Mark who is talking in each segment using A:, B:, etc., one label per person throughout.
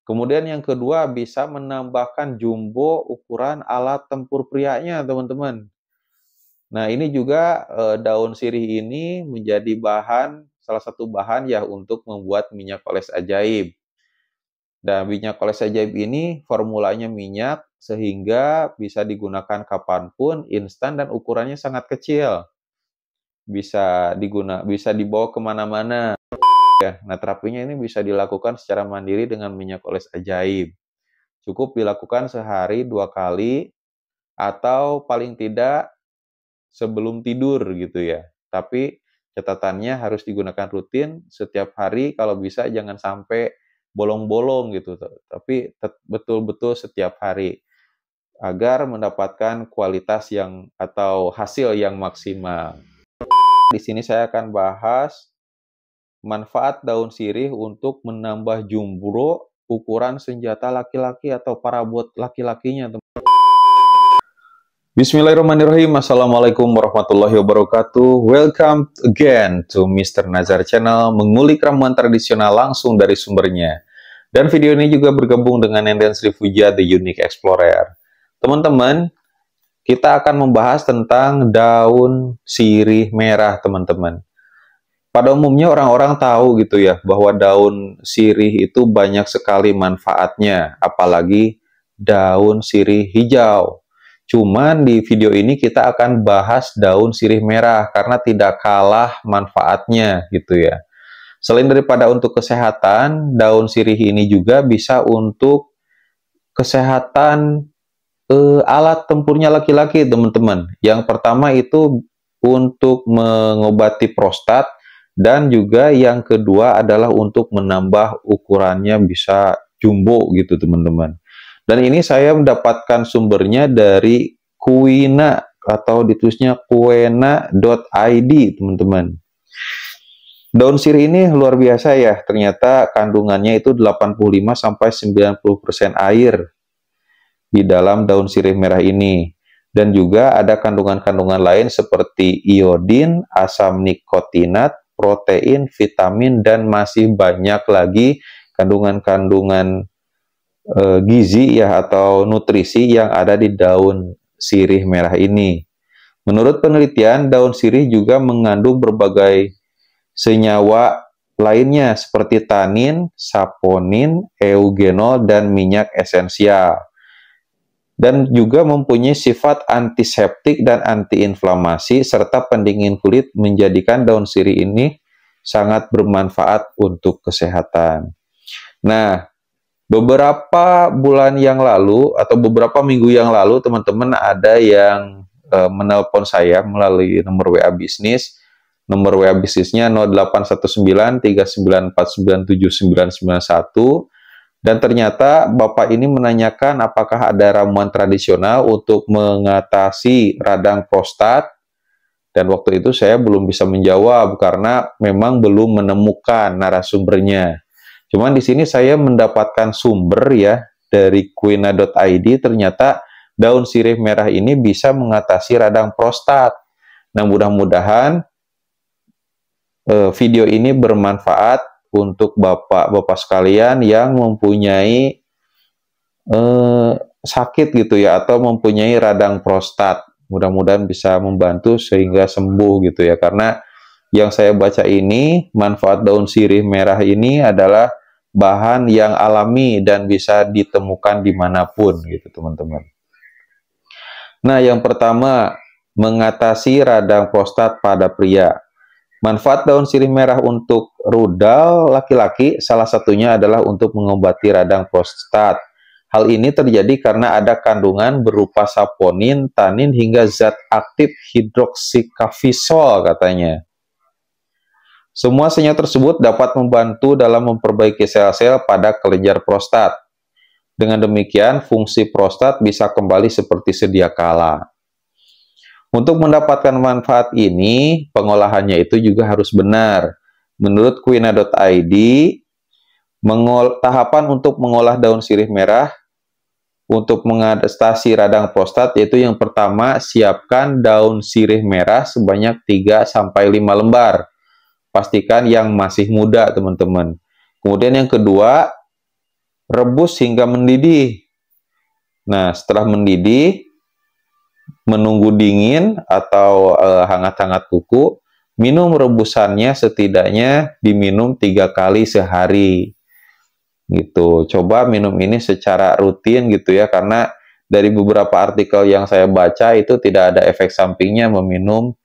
A: Kemudian yang kedua bisa menambahkan jumbo ukuran alat tempur prianya, teman-teman. Nah, ini juga daun sirih ini menjadi salah satu bahan ya untuk membuat minyak oles ajaib. Dan minyak oles ajaib ini formulanya minyak sehingga bisa digunakan kapanpun, instan dan ukurannya sangat kecil. Bisa dibawa kemana-mana. Nah, terapinya ini bisa dilakukan secara mandiri dengan minyak oles ajaib. Cukup dilakukan sehari 2 kali atau paling tidak sebelum tidur gitu ya. Tapi catatannya harus digunakan rutin setiap hari, kalau bisa jangan sampai bolong-bolong gitu. Tapi betul-betul setiap hari agar mendapatkan kualitas atau hasil yang maksimal. Di sini saya akan bahas manfaat daun sirih untuk menambah jumbro ukuran senjata laki-laki atau parabot laki-lakinya. Bismillahirrahmanirrahim. Assalamualaikum warahmatullahi wabarakatuh. Welcome again to Mr. Nazar Channel, mengulik ramuan tradisional langsung dari sumbernya. Dan video ini juga bergabung dengan Nenden Sri Puja, The Unique Explorer. Teman-teman, kita akan membahas tentang daun sirih merah, teman-teman. Pada umumnya orang-orang tahu gitu ya, bahwa daun sirih itu banyak sekali manfaatnya, apalagi daun sirih hijau. Cuman di video ini kita akan bahas daun sirih merah karena tidak kalah manfaatnya gitu ya. Selain daripada untuk kesehatan, daun sirih ini juga bisa untuk kesehatan alat tempurnya laki-laki, teman-teman. Yang pertama itu untuk mengobati prostat, dan juga yang kedua adalah untuk menambah ukurannya bisa jumbo gitu, teman-teman. Dan ini saya mendapatkan sumbernya dari Quina atau ditulisnya quena.id, teman-teman. Daun sirih ini luar biasa ya, ternyata kandungannya itu 85-90% air di dalam daun sirih merah ini. Dan juga ada kandungan-kandungan lain seperti iodin, asam nikotinat, protein, vitamin, dan masih banyak lagi kandungan-kandungan gizi ya atau nutrisi yang ada di daun sirih merah ini. Menurut penelitian, daun sirih juga mengandung berbagai senyawa lainnya seperti tanin, saponin, eugenol, dan minyak esensial. Dan juga mempunyai sifat antiseptik dan antiinflamasi serta pendingin kulit, menjadikan daun sirih ini sangat bermanfaat untuk kesehatan. Nah, beberapa bulan yang lalu atau beberapa minggu yang lalu, teman-teman ada yang menelpon saya melalui nomor WA bisnis. Nomor WA bisnisnya 081939497991. Dan ternyata Bapak ini menanyakan apakah ada ramuan tradisional untuk mengatasi radang prostat. Dan waktu itu saya belum bisa menjawab karena memang belum menemukan narasumbernya. Cuman di sini saya mendapatkan sumber ya dari quina.id, ternyata daun sirih merah ini bisa mengatasi radang prostat. Nah, mudah-mudahan video ini bermanfaat untuk bapak-bapak sekalian yang mempunyai sakit gitu ya, atau mempunyai radang prostat. Mudah-mudahan bisa membantu sehingga sembuh gitu ya, karena yang saya baca ini, manfaat daun sirih merah ini adalah bahan yang alami dan bisa ditemukan dimanapun gitu, teman-teman. Nah, yang pertama, mengatasi radang prostat pada pria. Manfaat daun sirih merah untuk rudal laki-laki salah satunya adalah untuk mengobati radang prostat. Hal ini terjadi karena ada kandungan berupa saponin, tanin, hingga zat aktif hidroksikafisol katanya. Semua senyawa tersebut dapat membantu dalam memperbaiki sel-sel pada kelenjar prostat. Dengan demikian, fungsi prostat bisa kembali seperti sedia kala. Untuk mendapatkan manfaat ini, pengolahannya itu juga harus benar. Menurut quina.id, tahapan untuk mengolah daun sirih merah untuk mengatasi radang prostat yaitu yang pertama, siapkan daun sirih merah sebanyak 3-5 lembar. Pastikan yang masih muda, teman-teman. Kemudian yang kedua, rebus hingga mendidih. Nah, setelah mendidih, menunggu dingin atau hangat-hangat kuku, minum rebusannya setidaknya diminum 3 kali sehari. Gitu. Coba minum ini secara rutin gitu ya, karena dari beberapa artikel yang saya baca itu tidak ada efek sampingnya meminum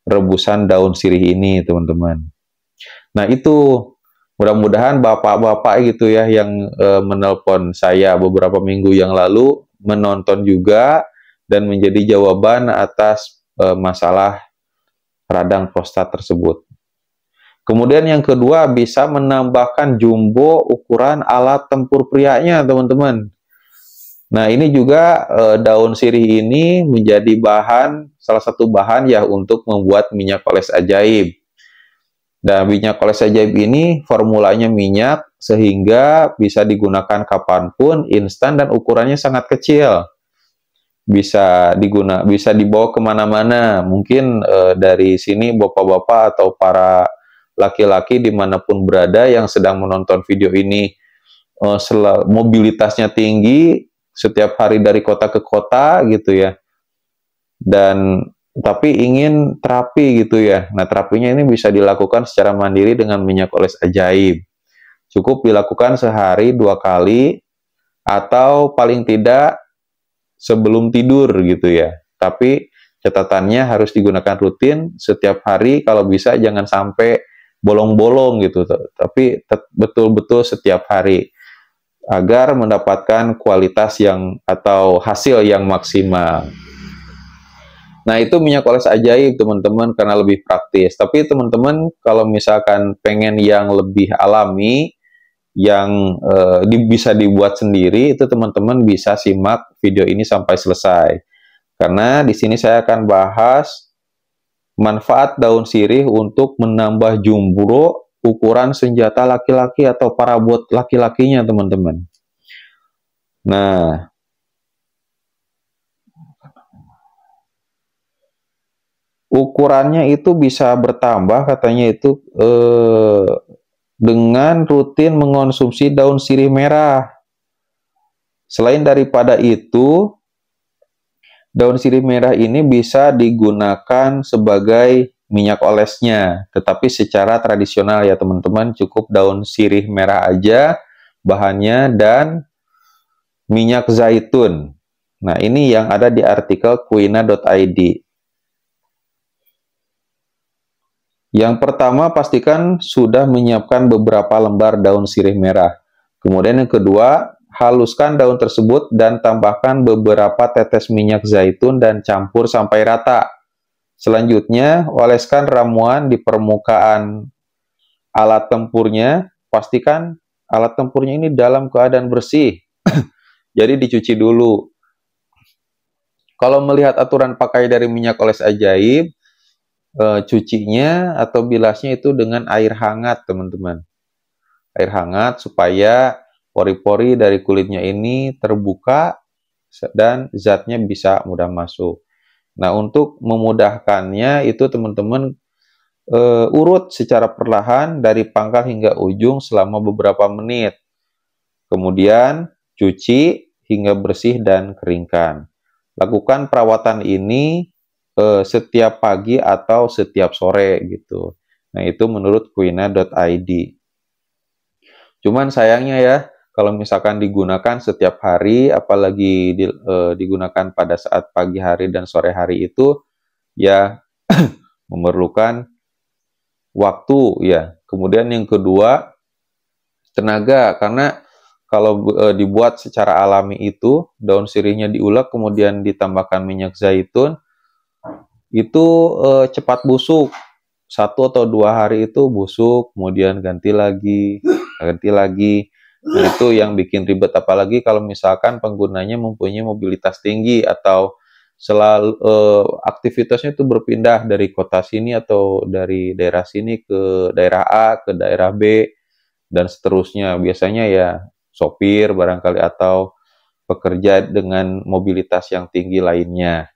A: rebusan daun sirih ini, teman-teman. Nah, itu mudah-mudahan bapak-bapak gitu ya yang menelpon saya beberapa minggu yang lalu menonton juga dan menjadi jawaban atas masalah radang prostat tersebut. Kemudian yang kedua, bisa menambahkan jumbo ukuran alat tempur prianya, teman-teman. Nah, ini juga daun sirih ini menjadi salah satu bahan ya untuk membuat minyak oles ajaib. Dan minyak oles ajaib ini formulanya minyak sehingga bisa digunakan kapanpun, instan dan ukurannya sangat kecil. Bisa dibawa kemana-mana. Mungkin dari sini bapak-bapak atau para laki-laki dimanapun berada yang sedang menonton video ini mobilitasnya tinggi, setiap hari dari kota ke kota gitu ya, dan tapi ingin terapi gitu ya. Nah, terapinya ini bisa dilakukan secara mandiri dengan minyak oles ajaib. Cukup dilakukan sehari 2 kali atau paling tidak sebelum tidur gitu ya. Tapi catatannya harus digunakan rutin setiap hari, kalau bisa jangan sampai bolong-bolong gitu, tapi betul-betul setiap hari agar mendapatkan kualitas atau hasil yang maksimal. Nah, itu minyak oles ajaib, teman-teman, karena lebih praktis. Tapi teman-teman kalau misalkan pengen yang lebih alami, yang bisa dibuat sendiri, itu teman-teman bisa simak video ini sampai selesai. Karena di sini saya akan bahas manfaat daun sirih untuk menambah jumbro ukuran senjata laki-laki atau parabot laki-lakinya, teman-teman. Nah, ukurannya itu bisa bertambah katanya itu dengan rutin mengonsumsi daun sirih merah. Selain daripada itu, daun sirih merah ini bisa digunakan sebagai minyak olesnya, tetapi secara tradisional ya teman-teman, cukup daun sirih merah aja bahannya dan minyak zaitun. Nah, ini yang ada di artikel quina.id. Yang pertama, pastikan sudah menyiapkan beberapa lembar daun sirih merah. Kemudian yang kedua, haluskan daun tersebut dan tambahkan beberapa tetes minyak zaitun dan campur sampai rata. Selanjutnya, oleskan ramuan di permukaan alat tempurnya. Pastikan alat tempurnya ini dalam keadaan bersih. Jadi dicuci dulu. Kalau melihat aturan pakai dari minyak oles ajaib, cucinya atau bilasnya itu dengan air hangat, teman-teman. Air hangat supaya pori-pori dari kulitnya ini terbuka dan zatnya bisa mudah masuk. Nah, untuk memudahkannya itu teman-teman urut secara perlahan dari pangkal hingga ujung selama beberapa menit. Kemudian cuci hingga bersih dan keringkan. Lakukan perawatan ini setiap pagi atau setiap sore gitu. Nah, itu menurut quina.id. Cuman sayangnya ya, kalau misalkan digunakan setiap hari, apalagi digunakan pada saat pagi hari dan sore hari itu, ya memerlukan waktu ya. Kemudian yang kedua, tenaga, karena kalau dibuat secara alami itu, daun sirihnya diulek kemudian ditambahkan minyak zaitun, itu cepat busuk. 1 atau 2 hari itu busuk, kemudian ganti lagi. Nah, itu yang bikin ribet, apalagi kalau misalkan penggunanya mempunyai mobilitas tinggi atau selalu aktivitasnya itu berpindah dari kota sini atau dari daerah sini ke daerah A, ke daerah B, dan seterusnya. Biasanya ya sopir barangkali atau pekerja dengan mobilitas yang tinggi lainnya.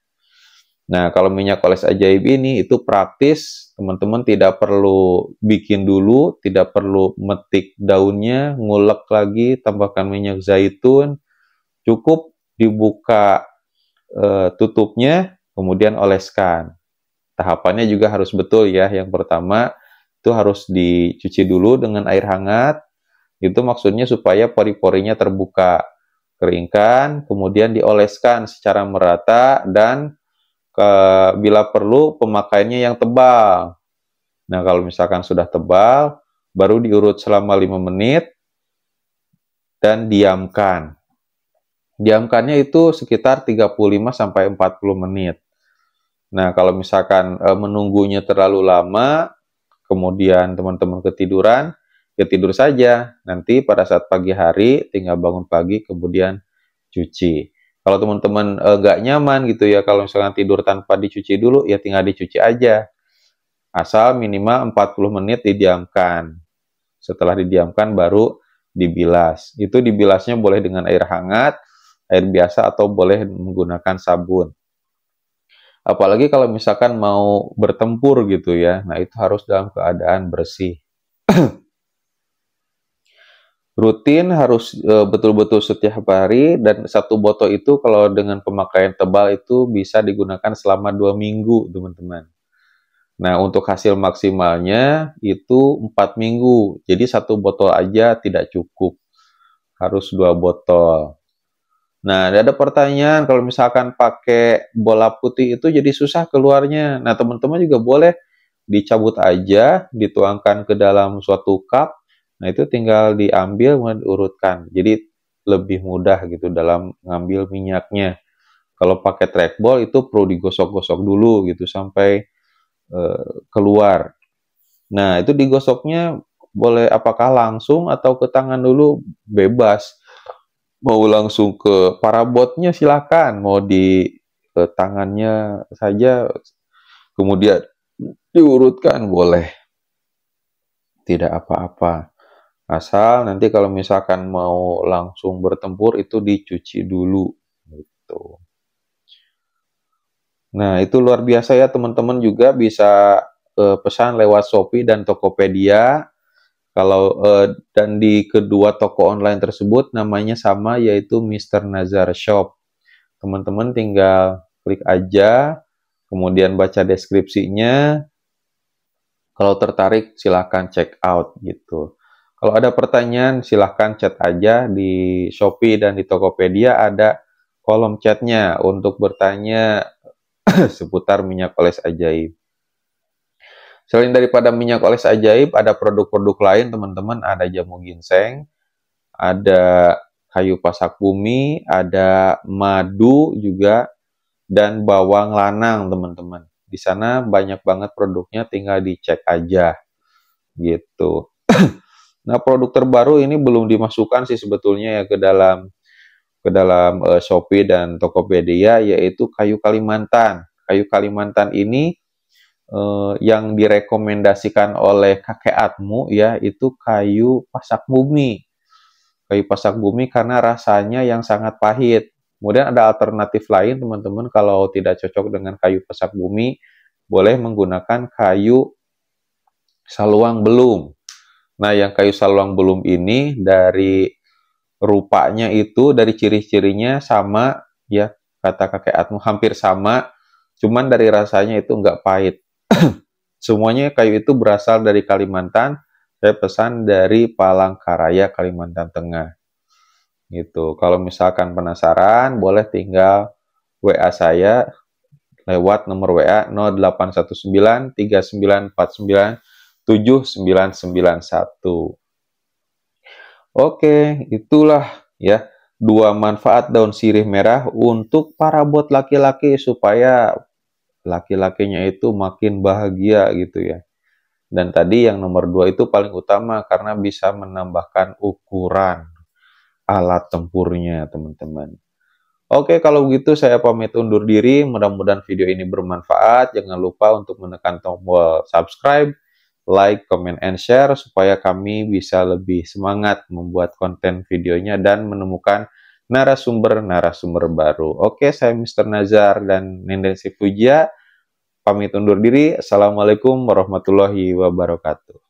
A: Nah, kalau minyak oles ajaib ini itu praktis, teman-teman tidak perlu bikin dulu, tidak perlu metik daunnya, ngulek lagi, tambahkan minyak zaitun, cukup dibuka tutupnya, kemudian oleskan. Tahapannya juga harus betul ya. Yang pertama, itu harus dicuci dulu dengan air hangat, itu maksudnya supaya pori-porinya terbuka. Keringkan, kemudian dioleskan secara merata dan bila perlu pemakaiannya yang tebal. Nah, kalau misalkan sudah tebal, baru diurut selama 5 menit dan diamkan. Diamkannya itu sekitar 35-40 menit. Nah, kalau misalkan menunggunya terlalu lama, kemudian teman-teman ketiduran, ya tidur saja. Nanti pada saat pagi hari, tinggal bangun pagi, kemudian cuci. Kalau teman-teman nggak nyaman gitu ya, kalau misalkan tidur tanpa dicuci dulu, ya tinggal dicuci aja. Asal minimal 40 menit didiamkan. Setelah didiamkan baru dibilas. Itu dibilasnya boleh dengan air hangat, air biasa, atau boleh menggunakan sabun. Apalagi kalau misalkan mau bertempur gitu ya, nah itu harus dalam keadaan bersih. Rutin harus betul-betul setiap hari, dan satu botol itu kalau dengan pemakaian tebal itu bisa digunakan selama 2 minggu, teman-teman. Nah, untuk hasil maksimalnya itu 4 minggu. Jadi satu botol aja tidak cukup. Harus 2 botol. Nah, ada pertanyaan kalau misalkan pakai bola putih itu jadi susah keluarnya. Nah, teman-teman juga boleh dicabut aja, dituangkan ke dalam suatu cup. Nah, itu tinggal diambil dan diurutkan. Jadi lebih mudah gitu dalam ngambil minyaknya. Kalau pakai trackball itu perlu digosok-gosok dulu gitu sampai keluar. Nah, itu digosoknya boleh apakah langsung atau ke tangan dulu, bebas. Mau langsung ke parabotnya silakan, mau di tangannya saja, kemudian diurutkan boleh. Tidak apa-apa. Asal nanti kalau misalkan mau langsung bertempur itu dicuci dulu. Gitu. Nah, itu luar biasa ya teman-teman, juga bisa pesan lewat Shopee dan Tokopedia. Kalau dan di kedua toko online tersebut namanya sama, yaitu Mr. Nazar Shop. Teman-teman tinggal klik aja, kemudian baca deskripsinya. Kalau tertarik silahkan check out gitu. Kalau ada pertanyaan silahkan chat aja di Shopee dan di Tokopedia, ada kolom chatnya untuk bertanya seputar minyak oles ajaib. Selain daripada minyak oles ajaib, ada produk-produk lain teman-teman, ada jamu ginseng, ada kayu pasak bumi, ada madu juga, dan bawang lanang teman-teman. Di sana banyak banget produknya, tinggal dicek aja gitu. Nah, produk terbaru ini belum dimasukkan sih sebetulnya ya ke dalam Shopee dan Tokopedia, yaitu kayu Kalimantan. Kayu Kalimantan ini yang direkomendasikan oleh kakek Atmu ya, itu kayu pasak bumi. Kayu pasak bumi karena rasanya yang sangat pahit. Kemudian ada alternatif lain teman-teman, kalau tidak cocok dengan kayu pasak bumi, boleh menggunakan kayu saluang belum. Nah, yang kayu saluang belum ini dari rupanya itu, dari ciri-cirinya sama ya, kata kakek Atmu hampir sama, cuman dari rasanya itu nggak pahit. Semuanya kayu itu berasal dari Kalimantan. Saya pesan dari Palangkaraya, Kalimantan Tengah. Gitu. Kalau misalkan penasaran, boleh tinggal WA saya lewat nomor WA 0819 3949 7991. Oke, itulah ya 2 manfaat daun sirih merah untuk para bot laki-laki supaya laki-lakinya itu makin bahagia gitu ya. Dan tadi yang nomor 2 itu paling utama karena bisa menambahkan ukuran alat tempurnya, teman-teman. Oke, kalau begitu saya pamit undur diri. Mudah-mudahan video ini bermanfaat. Jangan lupa untuk menekan tombol subscribe, like, comment, and share supaya kami bisa lebih semangat membuat konten videonya dan menemukan narasumber-narasumber baru. Oke, saya Mr. Nazar dan Nenden Sifuja pamit undur diri. Assalamualaikum warahmatullahi wabarakatuh.